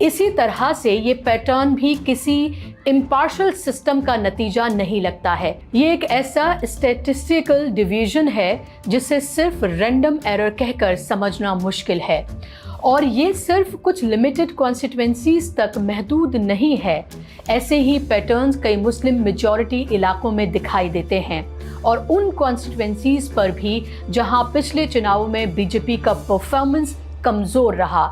इसी तरह से ये पैटर्न भी किसी इम्पार्शल सिस्टम का नतीजा नहीं लगता है। ये एक ऐसा स्टैटिस्टिकल डिवीजन है जिसे सिर्फ रैंडम एरर कहकर समझना मुश्किल है, और ये सिर्फ कुछ लिमिटेड कॉन्स्टिट्यूएंसीज तक महदूद नहीं है। ऐसे ही पैटर्न्स कई मुस्लिम मेजॉरिटी इलाकों में दिखाई देते हैं, और उन कॉन्स्टिट्यूएंसीज पर भी जहां पिछले चुनावों में बीजेपी का परफॉर्मेंस कमजोर रहा।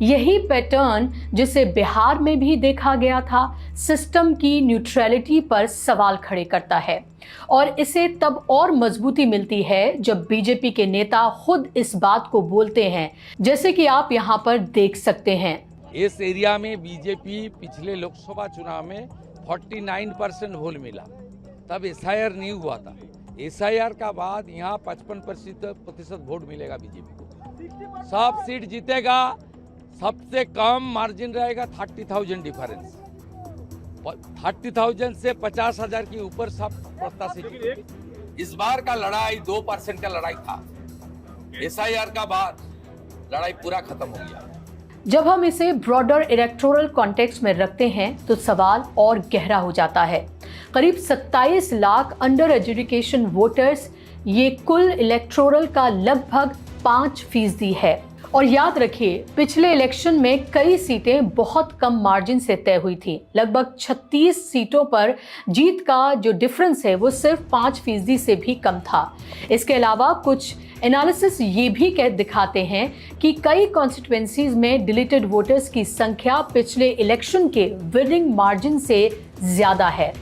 यही पैटर्न जिसे बिहार में भी देखा गया था, सिस्टम की न्यूट्रलिटी पर सवाल खड़े करता है, और इसे तब और मजबूती मिलती है जब बीजेपी के नेता खुद इस बात को बोलते हैं, जैसे कि आप यहाँ पर देख सकते हैं। इस एरिया में बीजेपी पिछले लोकसभा चुनाव में 49% वोट मिला, तब SIR नहीं हुआ था। SIR का बाद यहाँ 55% वोट मिलेगा बीजेपी को, सब सीट जीतेगा। सबसे कम मार्जिन रहेगा 30,000 डिफरेंस, 30,000 से 50,000 के ऊपर सब प्रत्याशी। इस बार का लड़ाई 2% का लड़ाई था, SIR का बाद लड़ाई पूरा खत्म हो गया। जब हम इसे ब्रॉडर इलेक्टोरल कॉन्टेक्स्ट में रखते हैं तो सवाल और गहरा हो जाता है। करीब 27 लाख अंडर एजुकेशन वोटर्स, ये कुल इलेक्टोरल का लगभग 5% है। और याद रखिए, पिछले इलेक्शन में कई सीटें बहुत कम मार्जिन से तय हुई थी। लगभग 36 सीटों पर जीत का जो डिफरेंस है वो सिर्फ 5% से भी कम था। इसके अलावा कुछ एनालिसिस ये भी दिखाते हैं कि कई कॉन्स्टिट्यूएंसीज में डिलीटेड वोटर्स की संख्या पिछले इलेक्शन के विनिंग मार्जिन से ज्यादा है।